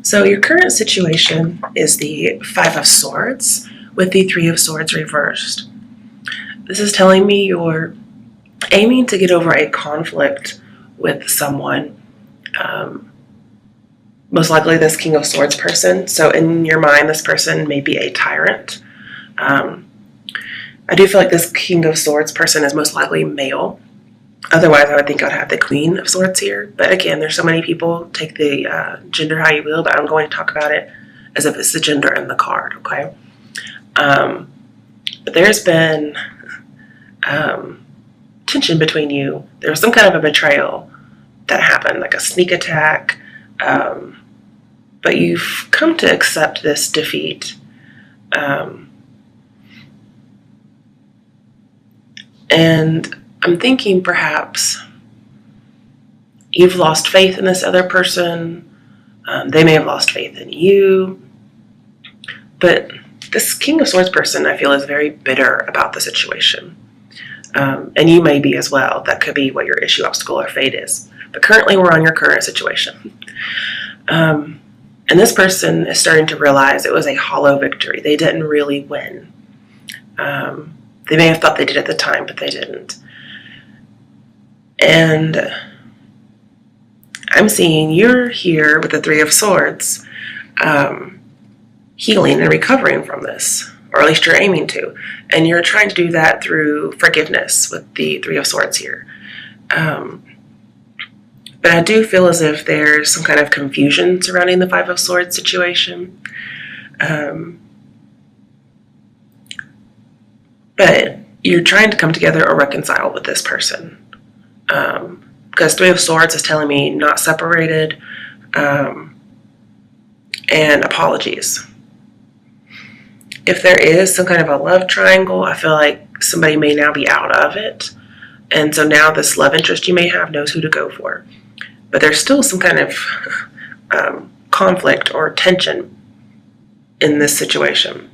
So your current situation is the Five of Swords with the Three of Swords reversed. This is telling me you're aiming to get over a conflict with someone, most likely this King of Swords person. So in your mind, this person may be a tyrant. I do feel like this King of Swords person is most likely male. Otherwise, I would think I'd have the Queen of Swords here. But again, there's so many people. Take the gender how you will, but I'm going to talk about it as if it's the gender in the card, okay? But there's been tension between you. There was some kind of a betrayal that happened, like a sneak attack. But you've come to accept this defeat. And I'm thinking perhaps you've lost faith in this other person. They may have lost faith in you. But this King of Swords person, I feel, is very bitter about the situation. And you may be as well. That could be what your issue, obstacle, or fate is. But currently we're on your current situation. And this person is starting to realize it was a hollow victory. They didn't really win. They may have thought they did at the time, but they didn't. And I'm seeing you're here with the Three of Swords, healing and recovering from this, or at least you're aiming to. And you're trying to do that through forgiveness with the Three of Swords here. But I do feel as if there's some kind of confusion surrounding the Five of Swords situation. But you're trying to come together or reconcile with this person. Because Three of Swords is telling me not separated, and apologies. If there is some kind of a love triangle, I feel like somebody may now be out of it. And so now this love interest you may have knows who to go for. But there's still some kind of conflict or tension in this situation.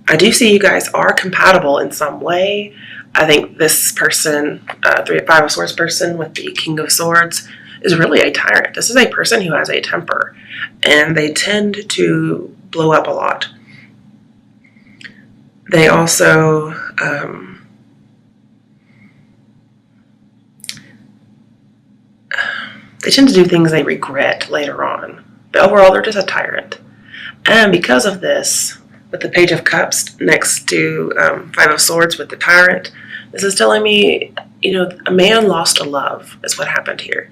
I do see you guys are compatible in some way. I think this person, Five of Swords person with the King of Swords, is really a tyrant. This is a person who has a temper, and they tend to blow up a lot. They also they tend to do things they regret later on. But overall, they're just a tyrant. And because of this, with the Page of Cups next to Five of Swords with the tyrant, this is telling me, a man lost a love is what happened here.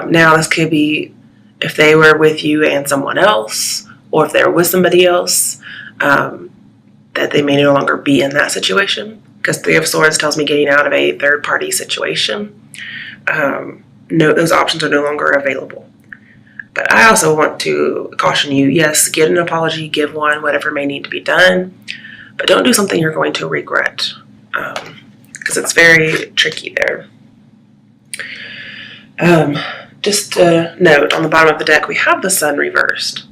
Now, this could be if they were with you and someone else, or if they were with somebody else, that they may no longer be in that situation. Because Three of Swords tells me getting out of a third-party situation. No, those options are no longer available. But I also want to caution you, yes, get an apology, give one, whatever may need to be done. But don't do something you're going to regret. Because it's very tricky there. Just a note, on the bottom of the deck, we have the Sun reversed.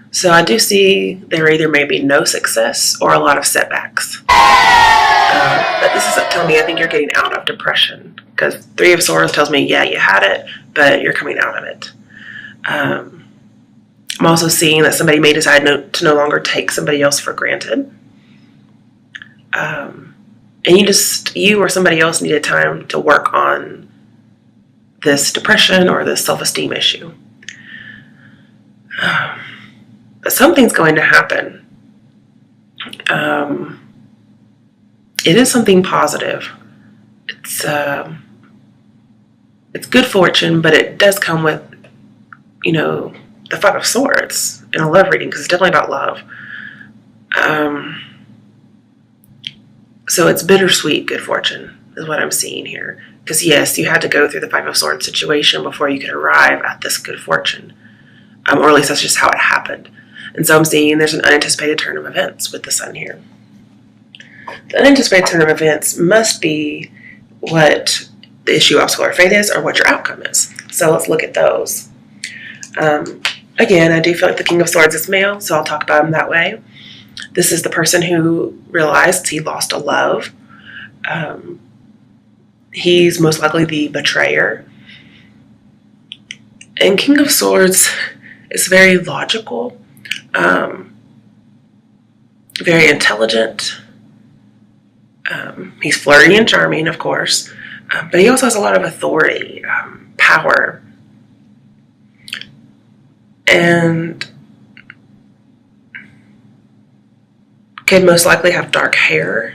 So I do see there either may be no success or a lot of setbacks. But this is telling me I think you're getting out of depression. Because Three of Swords tells me, yeah, you had it, but you're coming out of it. I'm also seeing that somebody may decide to no longer take somebody else for granted. And you or somebody else needed time to work on this depression or this self-esteem issue. But something's going to happen. It is something positive. It's good fortune, but it does come with, the Five of Swords in a love reading, because it's definitely about love. So it's bittersweet good fortune is what I'm seeing here. Because yes, you had to go through the Five of Swords situation before you could arrive at this good fortune. Or at least that's just how it happened. And so I'm seeing there's an unanticipated turn of events with the Sun here. The unanticipated turn of events must be what the issue, obstacle, or fate is, or what your outcome is. So let's look at those. Again, I do feel like the King of Swords is male, so I'll talk about him that way. This is the person who realized he lost a love. He's most likely the betrayer. And King of Swords is very logical, very intelligent. He's flirty and charming, of course, but he also has a lot of authority, power, and could most likely have dark hair.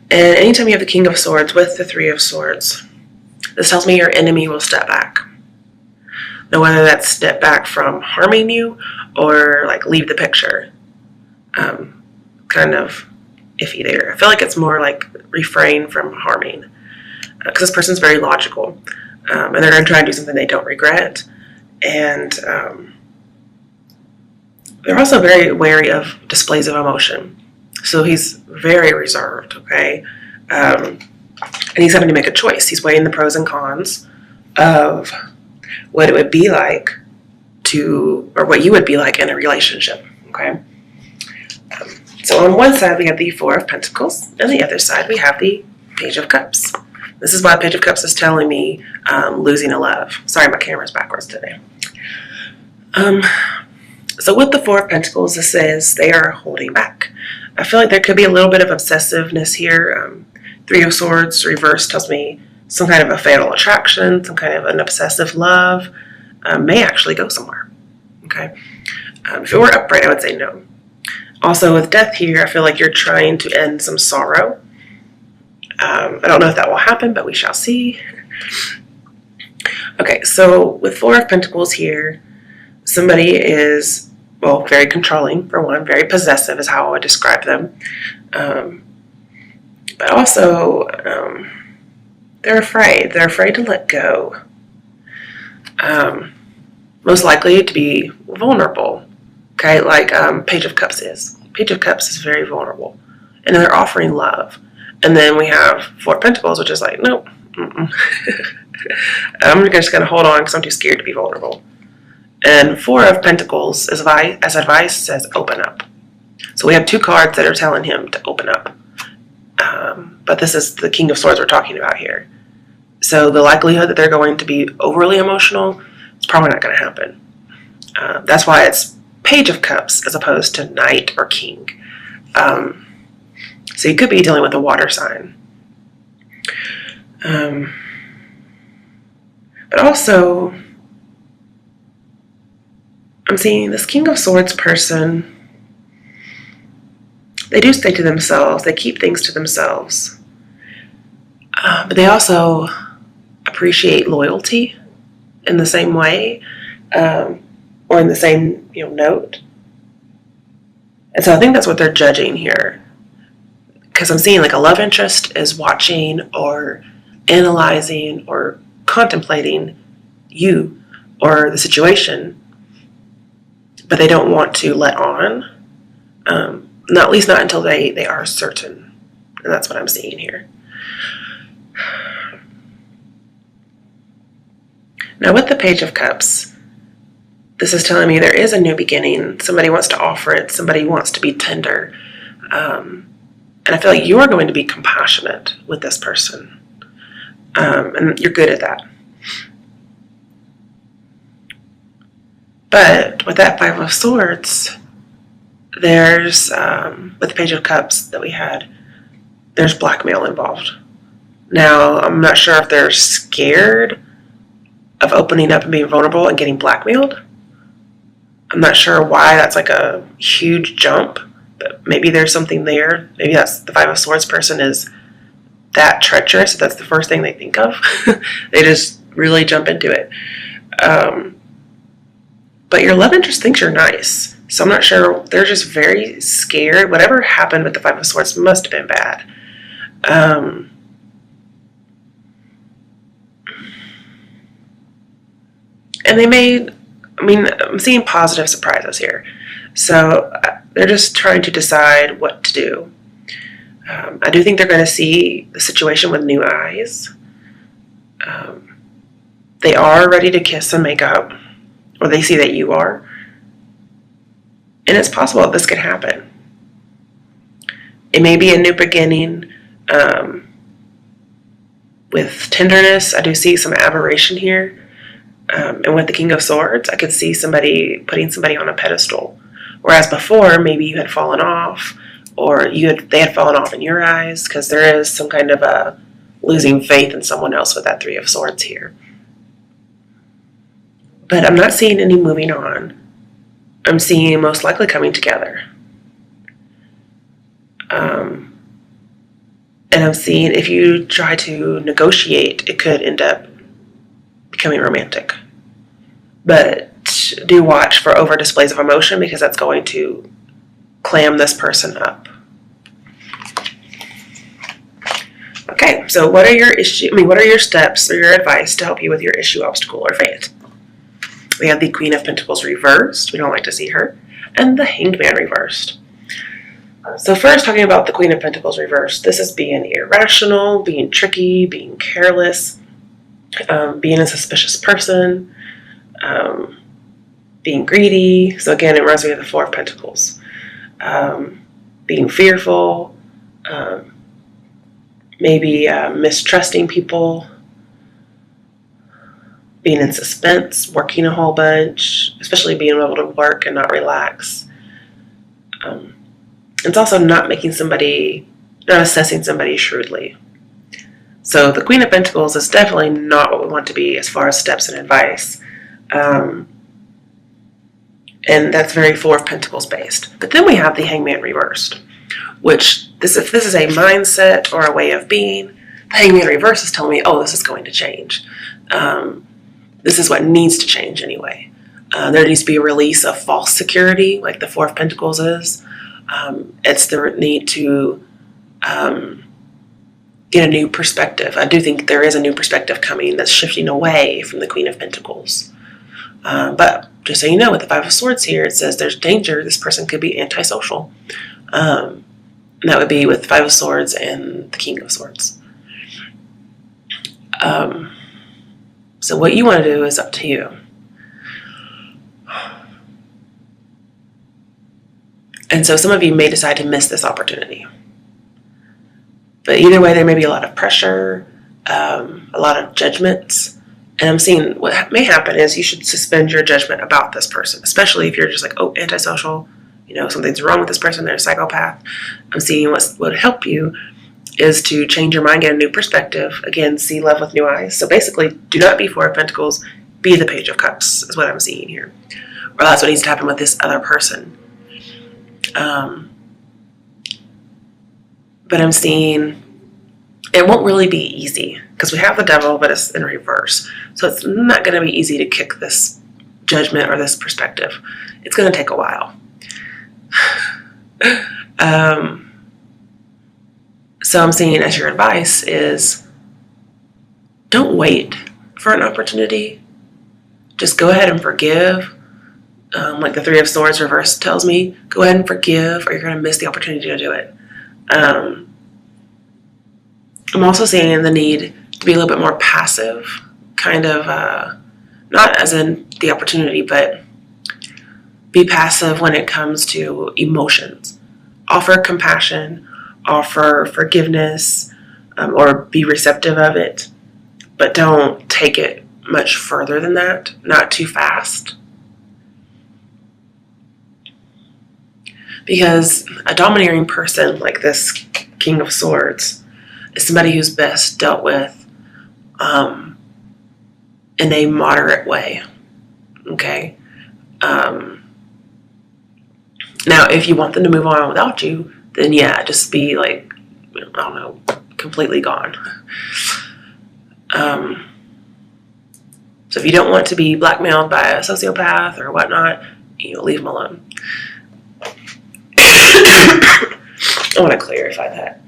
And anytime you have the King of Swords with the Three of Swords, this tells me your enemy will step back. Now, whether that's step back from harming you or like leave the picture, kind of iffy there. I feel like it's more like refrain from harming, because this person's very logical, and they're going to try and do something they don't regret, and they're also very wary of displays of emotion. So he's very reserved, okay? And he's having to make a choice. He's weighing the pros and cons of what it would be like to, or what you would be like in a relationship, okay? So on one side, we have the Four of Pentacles, and the other side, we have the Page of Cups. This is why Page of Cups is telling me losing a love. Sorry, my camera's backwards today. So with the Four of Pentacles, this says they are holding back. I feel like there could be a little bit of obsessiveness here. Three of Swords reversed tells me some kind of a fatal attraction, some kind of an obsessive love may actually go somewhere. Okay. If it were upright, I would say no. Also, with Death here, I feel like you're trying to end some sorrow. I don't know if that will happen, but we shall see. Okay, so with Four of Pentacles here, somebody is, well, very controlling, for one. Very possessive is how I would describe them. But also, they're afraid. They're afraid to let go. Most likely to be vulnerable. Okay, like Page of Cups is. Page of Cups is very vulnerable. And they're offering love. And then we have Four of Pentacles, which is like, nope. I'm just going to hold on because I'm too scared to be vulnerable. And Four of Pentacles, as advice, says open up. So we have two cards that are telling him to open up. But this is the King of Swords we're talking about here. So the likelihood that they're going to be overly emotional is probably not going to happen. That's why it's Page of Cups as opposed to Knight or King. So you could be dealing with a water sign. But also, I'm seeing this King of Swords person, they do stay to themselves. They keep things to themselves. But they also appreciate loyalty in the same way, or in the same note. And so I think that's what they're judging here. Because I'm seeing like a love interest is watching or analyzing or contemplating you or the situation, but they don't want to let on. At least not until they are certain. And that's what I'm seeing here. Now with the Page of Cups, this is telling me there is a new beginning. Somebody wants to offer it. Somebody wants to be tender. And I feel like you're going to be compassionate with this person. And you're good at that. But with that Five of Swords, there's, with the Page of Cups that we had, there's blackmail involved. Now, I'm not sure if they're scared of opening up and being vulnerable and getting blackmailed. I'm not sure why that's like a huge jump, but maybe there's something there. Maybe that's the Five of Swords person is that treacherous. That's the first thing they think of. They just really jump into it. But your love interest thinks you're nice. So I'm not sure. They're just very scared. Whatever happened with the Five of Swords must have been bad. And they made, I'm seeing positive surprises here. So they're just trying to decide what to do. I do think they're going to see the situation with new eyes. They are ready to kiss and make up, or they see that you are. And it's possible that this could happen. It may be a new beginning. with tenderness. I do see some aberration here. And with the King of Swords, I could see somebody putting somebody on a pedestal. Whereas before, maybe you had fallen off, or they had fallen off in your eyes, because there is some kind of a losing faith in someone else with that Three of Swords here. But I'm not seeing any moving on. I'm seeing most likely coming together. And I'm seeing if you try to negotiate, it could end up becoming romantic. But do watch for over displays of emotion, because that's going to clam this person up. Okay, so what are your steps or your advice to help you with your issue, obstacle, or fate? We have the Queen of Pentacles reversed. We don't like to see her. And the Hanged Man reversed. So first, talking about the Queen of Pentacles reversed, this is being irrational, being tricky, being careless, being a suspicious person, being greedy. So again, it reminds me of the Four of Pentacles. Being fearful, maybe mistrusting people, being in suspense, working a whole bunch, especially being able to work and not relax. It's also not assessing somebody shrewdly. So the Queen of Pentacles is definitely not what we want to be as far as steps and advice. And that's very Four of Pentacles based. But then we have the Hangman reversed, which if this is a mindset or a way of being, the Hangman reverse is telling me, oh, this is going to change. This is what needs to change anyway. There needs to be a release of false security, like the Four of Pentacles is. It's the need to get a new perspective. I do think there is a new perspective coming that's shifting away from the Queen of Pentacles. But just so you know, with the Five of Swords here, it says there's danger. This person could be antisocial. And that would be with the Five of Swords and the King of Swords. So what you want to do is up to you. And so some of you may decide to miss this opportunity. But either way, there may be a lot of pressure, a lot of judgments. And I'm seeing what may happen is you should suspend your judgment about this person, especially if you're just like, oh, antisocial, something's wrong with this person, they're a psychopath. I'm seeing what would help you is to change your mind, get a new perspective. Again, see love with new eyes. So basically, do not be Four of Pentacles, be the Page of Cups is what I'm seeing here. Or that's what needs to happen with this other person. But I'm seeing it won't really be easy because we have the Devil, but it's in reverse. So it's not going to be easy to kick this judgment or this perspective. It's going to take a while. So I'm seeing as your advice is don't wait for an opportunity. Just go ahead and forgive. Like the Three of Swords reverse tells me, go ahead and forgive or you're going to miss the opportunity to do it. I'm also seeing the need to be a little bit more passive, kind of, not as in the opportunity, but be passive when it comes to emotions. Offer compassion, offer forgiveness, or be receptive of it, but don't take it much further than that, not too fast. Because a domineering person like this King of Swords is somebody who's best dealt with in a moderate way. Okay? Now, if you want them to move on without you, then yeah, just be like, I don't know, completely gone. So if you don't want to be blackmailed by a sociopath or whatnot, leave them alone. I want to clarify that.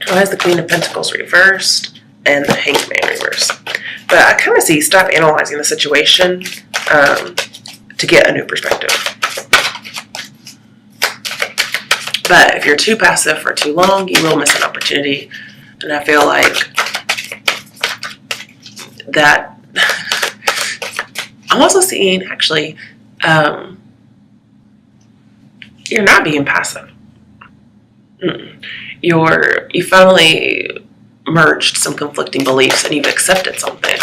Why is the Queen of Pentacles reversed and the Hanged Man reversed? But I kind of see stop analyzing the situation to get a new perspective. But if you're too passive for too long, you will miss an opportunity. And I feel like that I'm also seeing actually you're not being passive. You finally merged some conflicting beliefs and you've accepted something,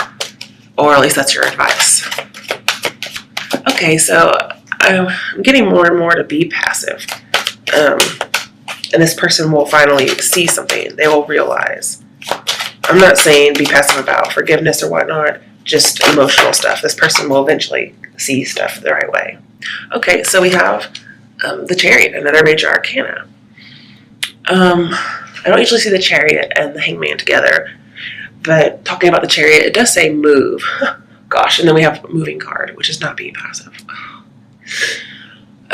or at least that's your advice. Okay, so I'm getting more and more to be passive. And this person will finally see something. They will realize. I'm not saying be passive about forgiveness or whatnot, just emotional stuff. This person will eventually see stuff the right way. Okay, so we have the Chariot, another major arcana. I don't usually see the Chariot and the Hangman together, but talking about the Chariot, it does say move. Gosh, and then we have a moving card, which is not being passive.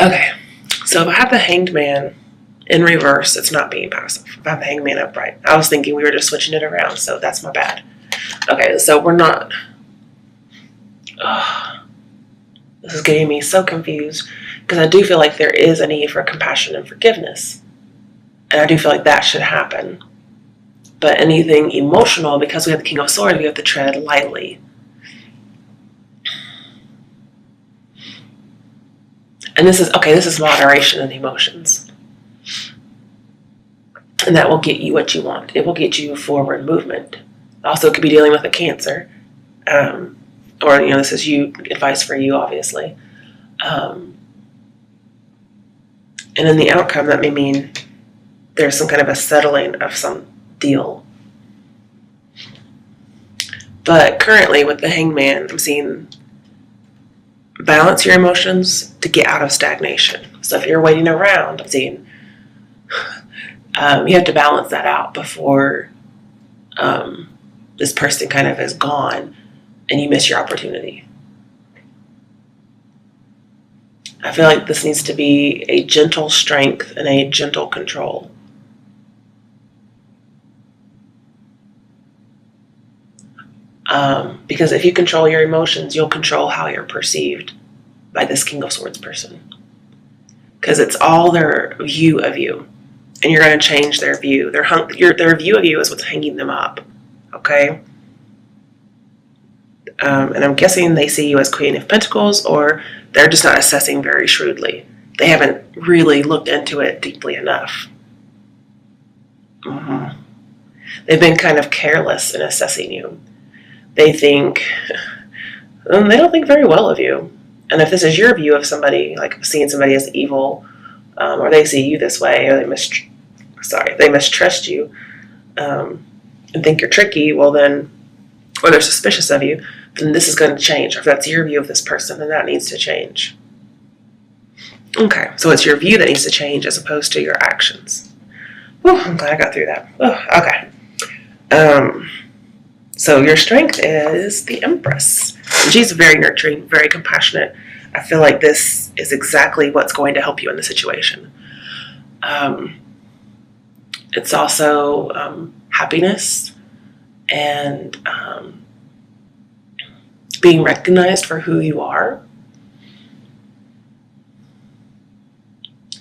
Okay, so if I have the Hanged Man in reverse, it's not being passive. If I have the Hanged Man upright, I was thinking we were just switching it around, so that's my bad. Okay, so we're not. This is getting me so confused because I do feel like there is a need for compassion and forgiveness. And I do feel like that should happen. But anything emotional, because we have the King of Swords, we have to tread lightly. And this is moderation in emotions. And that will get you what you want. It will get you forward movement. Also, it could be dealing with a Cancer. Or, this is advice for you, obviously. And in the outcome, that may mean there's some kind of a settling of some deal. But currently, with the Hangman, I'm seeing balance your emotions to get out of stagnation. So if you're waiting around, I'm seeing you have to balance that out before this person kind of is gone and you miss your opportunity. I feel like this needs to be a gentle strength and a gentle control. Because if you control your emotions, you'll control how you're perceived by this King of Swords person. Because it's all their view of you. And you're going to change their view. Their view of you is what's hanging them up. Okay? And I'm guessing they see you as Queen of Pentacles, or they're just not assessing very shrewdly. They haven't really looked into it deeply enough. Mm-hmm. They've been kind of careless in assessing you. They don't think very well of you. And if this is your view of somebody, like seeing somebody as evil, or they see you this way, or they mistrust you, and think you're tricky, well then, or they're suspicious of you, then this is going to change. Or if that's your view of this person, then that needs to change. Okay, so it's your view that needs to change as opposed to your actions. Whew, I'm glad I got through that. Okay. So your strength is the Empress. And she's very nurturing, very compassionate. I feel like this is exactly what's going to help you in the situation. It's also happiness and being recognized for who you are.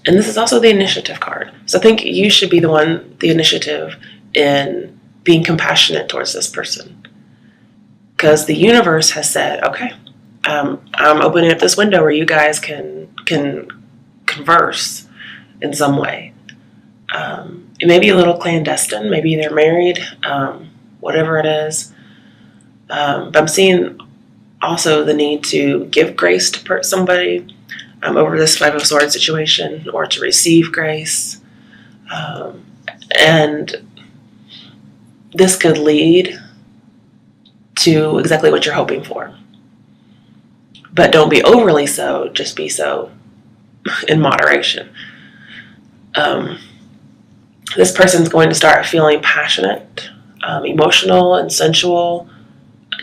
And this is also the initiative card. So I think you should be the initiative in being compassionate towards this person. Because the universe has said, okay, I'm opening up this window where you guys can converse in some way. It may be a little clandestine. Maybe they're married, whatever it is. But I'm seeing also the need to give grace to somebody over this Five of Swords situation, or to receive grace. And this could lead to exactly what you're hoping for. But don't be overly so, just be so in moderation. This person's going to start feeling passionate, emotional, and sensual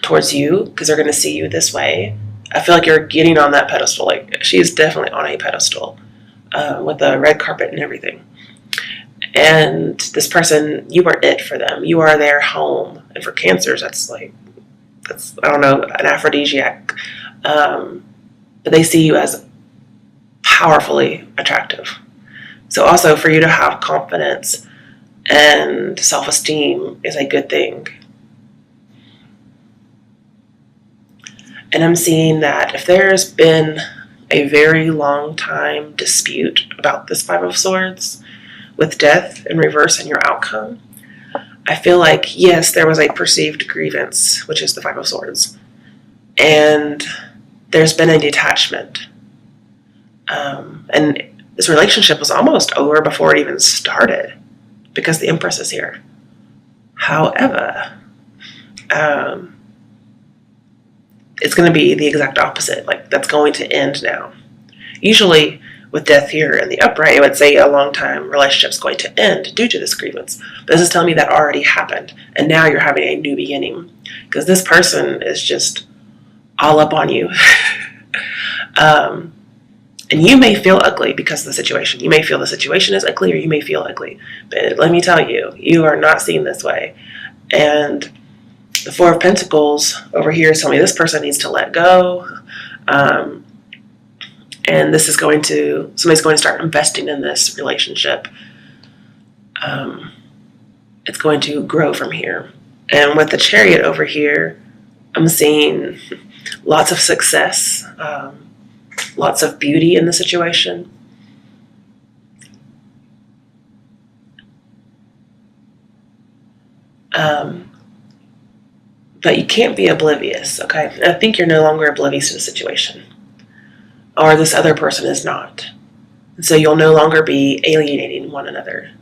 towards you because they're going to see you this way. I feel like you're getting on that pedestal. Like, she is definitely on a pedestal with the red carpet and everything. And this person, you are it for them. You are their home. And for Cancers, that's I don't know, an aphrodisiac. But they see you as powerfully attractive. So also for you to have confidence and self-esteem is a good thing. And I'm seeing that if there's been a very long time dispute about this Five of Swords with death in reverse and your outcome, I feel like, yes, there was a perceived grievance, which is the Five of Swords, and there's been a detachment. And this relationship was almost over before it even started because the Empress is here. However, it's going to be the exact opposite. Like, that's going to end now. Usually, with death here in the upright, it would say a long time relationship's going to end due to this grievance. But this is telling me that already happened, and now you're having a new beginning because this person is just all up on you. And you may feel ugly because of the situation. You may feel the situation is ugly, or you may feel ugly. But let me tell you, you are not seen this way. And the Four of Pentacles over here is telling me this person needs to let go. And this is somebody's going to start investing in this relationship. It's going to grow from here. And with the Chariot over here, I'm seeing lots of success, lots of beauty in the situation. But you can't be oblivious, okay? I think you're no longer oblivious to the situation. Or this other person is not. And so you'll no longer be alienating one another.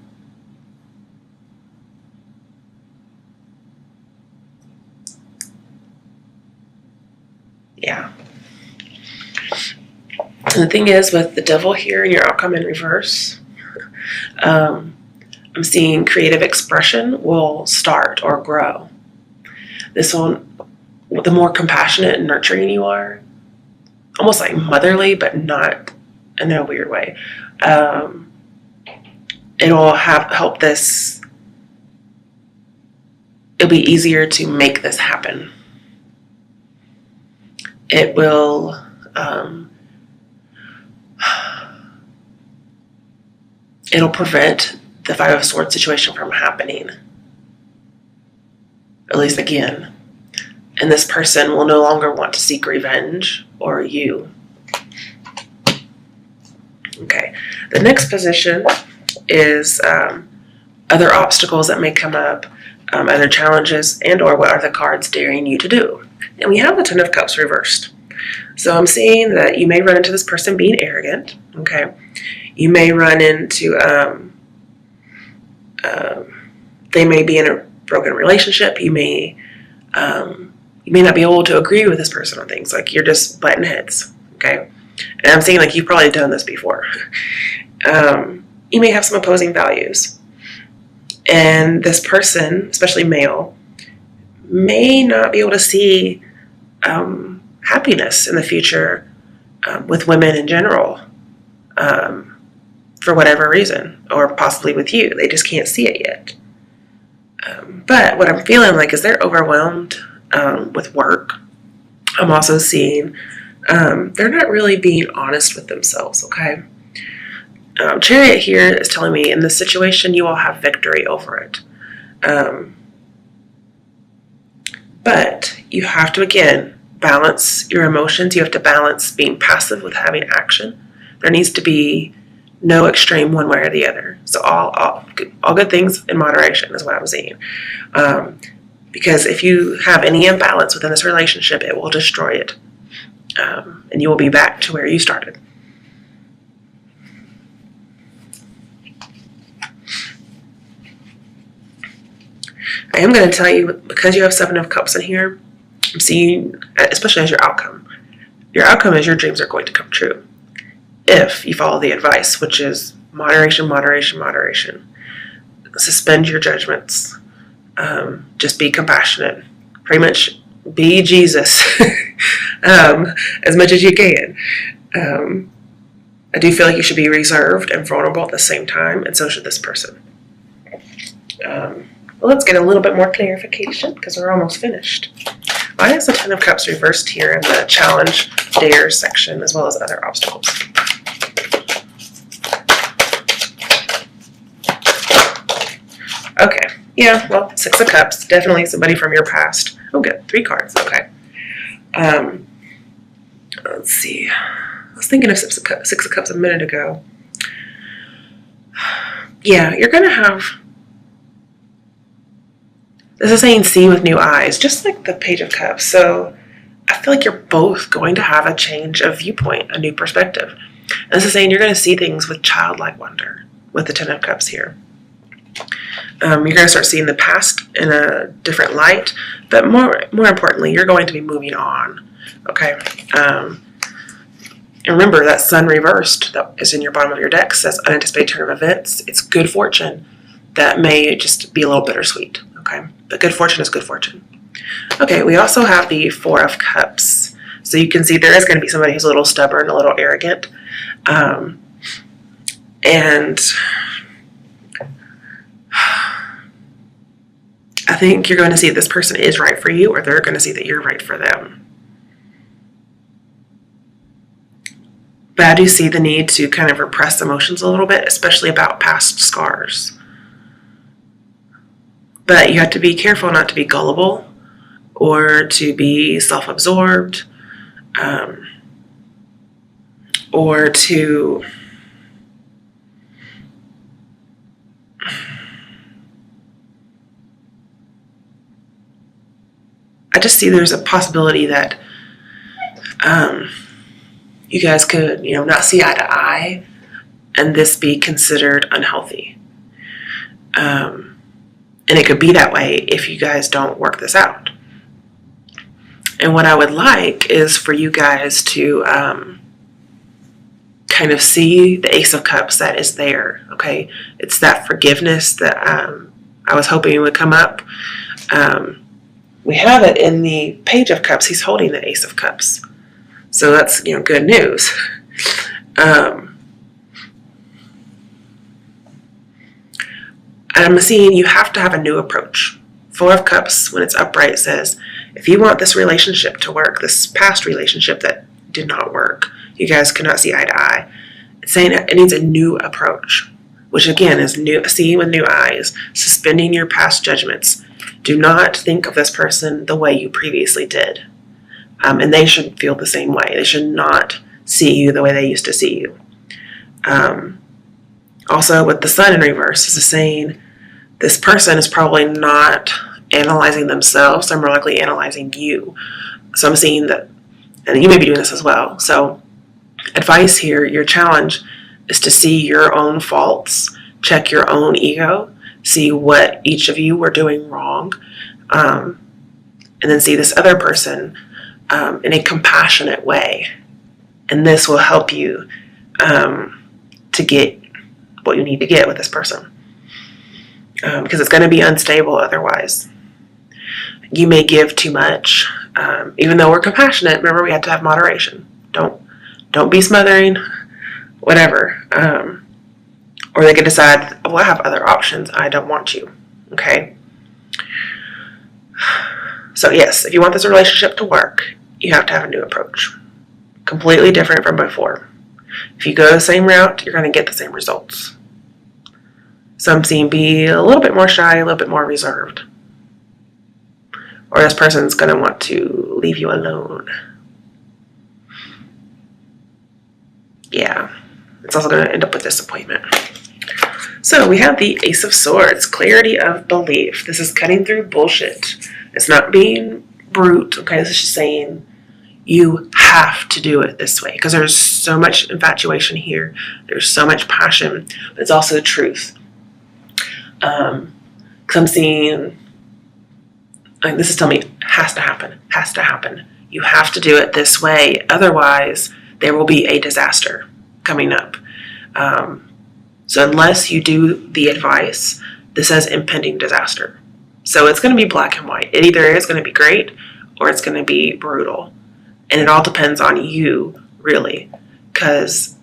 Yeah. And the thing is, with the Devil here and your outcome in reverse, I'm seeing creative expression will start or grow. This will, the more compassionate and nurturing you are, almost like motherly, but not in a weird way. It'll help this. It'll be easier to make this happen. It will. It'll prevent the Five of Swords situation from happening. At least again. And this person will no longer want to seek revenge or you. Okay. The next position is other obstacles that may come up, other challenges, and or what are the cards daring you to do. And we have the Ten of Cups reversed. So I'm seeing that you may run into this person being arrogant. Okay. You may run into, they may be in a broken relationship. You may not be able to agree with this person on things. Like, you're just butting heads, okay? And I'm saying, like, you've probably done this before. You may have some opposing values. And this person, especially male, may not be able to see happiness in the future with women in general for whatever reason, or possibly with you. They just can't see it yet. But what I'm feeling like is they're overwhelmed with work. I'm also seeing they're not really being honest with themselves, okay? Chariot here is telling me in this situation you will have victory over it. But you have to, again, balance your emotions. You have to balance being passive with having action. There needs to be no extreme one way or the other. So all good things in moderation is what I'm seeing. Because if you have any imbalance within this relationship, it will destroy it. And you will be back to where you started. I am going to tell you, because you have Seven of Cups in here, I'm seeing, especially as your outcome is your dreams are going to come true. If you follow the advice, which is moderation, moderation, moderation. Suspend your judgments. Just be compassionate. Pretty much be Jesus as much as you can. I do feel like you should be reserved and vulnerable at the same time, and so should this person. Well, let's get a little bit more clarification because we're almost finished. Why is the Ten of Cups reversed here in the challenge dares section, as well as other obstacles? Okay, yeah, well, Six of Cups, definitely somebody from your past. Oh, good, 3 cards, okay. Let's see. I was thinking of Six of Cups a minute ago. Yeah, you're going to have This is saying see with new eyes, just like the Page of Cups. So I feel like you're both going to have a change of viewpoint, a new perspective. And this is saying you're going to see things with childlike wonder with the Ten of Cups here. You're going to start seeing the past in a different light, but more importantly, you're going to be moving on. Okay. And remember that Sun reversed that is in your bottom of your deck says unanticipated turn of events. It's good fortune that may just be a little bittersweet. Okay. But good fortune is good fortune. Okay. We also have the Four of Cups. So you can see there is going to be somebody who's a little stubborn, a little arrogant. And I think you're going to see this person is right for you, or they're going to see that you're right for them. But I do see the need to kind of repress emotions a little bit, especially about past scars. But you have to be careful not to be gullible or to be self-absorbed, or to I just see there's a possibility that you guys could, not see eye to eye, and this be considered unhealthy. And it could be that way if you guys don't work this out. And what I would like is for you guys to kind of see the Ace of Cups that is there, okay? It's that forgiveness that I was hoping would come up. We have it in the Page of Cups. He's holding the Ace of Cups. So that's, good news. I'm seeing you have to have a new approach. Four of Cups, when it's upright, says, if you want this relationship to work, this past relationship that did not work, you guys could not see eye to eye. It's saying it needs a new approach, which again is new, seeing with new eyes, suspending your past judgments. Do not think of this person the way you previously did. And they should feel the same way. They should not see you the way they used to see you. Also, with the Sun in reverse, this is saying this person is probably not analyzing themselves. They're more likely analyzing you. So I'm seeing that, and you may be doing this as well. So advice here, your challenge is to see your own faults, check your own ego, see what each of you were doing wrong, and then see this other person in a compassionate way. And this will help you to get what you need to get with this person. Because it's going to be unstable otherwise. You may give too much. Even though we're compassionate, remember we have to have moderation. Don't be smothering, whatever. Or they could decide, well, I have other options. I don't want you. Okay? So yes, if you want this relationship to work, you have to have a new approach. Completely different from before. If you go the same route, you're going to get the same results. So I'm seeing be a little bit more shy, a little bit more reserved. Or this person's going to want to leave you alone. Yeah. It's also going to end up with disappointment. So we have the Ace of Swords, clarity of belief. This is cutting through bullshit. It's not being brute, okay? This is just saying you have to do it this way because there's so much infatuation here. There's so much passion, but it's also the truth. Because I'm seeing, this is telling me, has to happen. You have to do it this way. Otherwise, there will be a disaster coming up. So unless you do the advice, this says impending disaster. So it's going to be black and white. It either is going to be great or it's going to be brutal. And it all depends on you, really. Because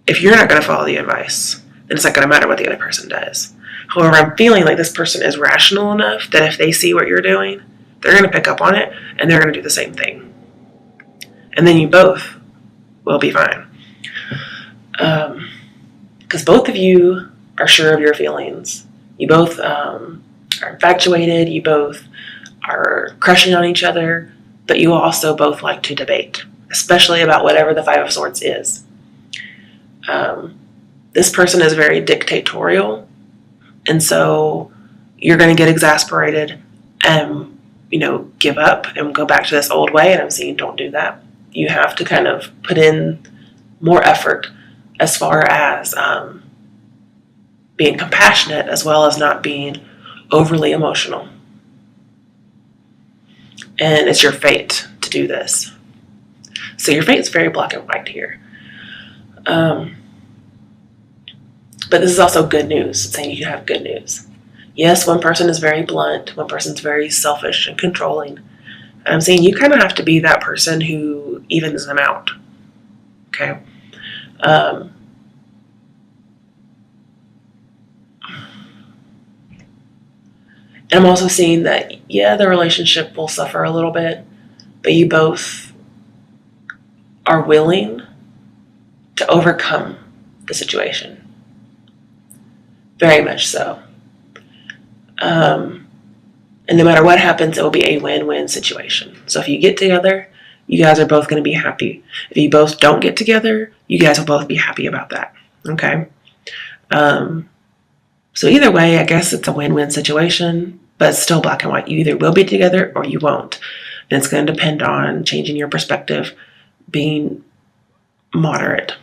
if you're not going to follow the advice, then it's not going to matter what the other person does. However, I'm feeling like this person is rational enough that if they see what you're doing, they're going to pick up on it and they're going to do the same thing. And then you both will be fine. Because both of you are sure of your feelings. You both are infatuated. You both are crushing on each other. But you also both like to debate, especially about whatever the Five of Swords is. This person is very dictatorial. And so you're going to get exasperated and, give up and go back to this old way. And I'm saying don't do that. You have to kind of put in more effort as far as being compassionate, as well as not being overly emotional. And it's your fate to do this. So your fate's very black and white here. But this is also good news. It's saying you can have good news. Yes, one person is very blunt. One person's very selfish and controlling. And I'm saying you kind of have to be that person who evens them out. Okay? And I'm also seeing that, the relationship will suffer a little bit, but you both are willing to overcome the situation. Very much so. And no matter what happens, it will be a win-win situation. So if you get together, you guys are both going to be happy. If you both don't get together, you guys will both be happy about that. Okay? So either way, I guess it's a win-win situation, but it's still black and white. You either will be together or you won't. And it's going to depend on changing your perspective, being moderate.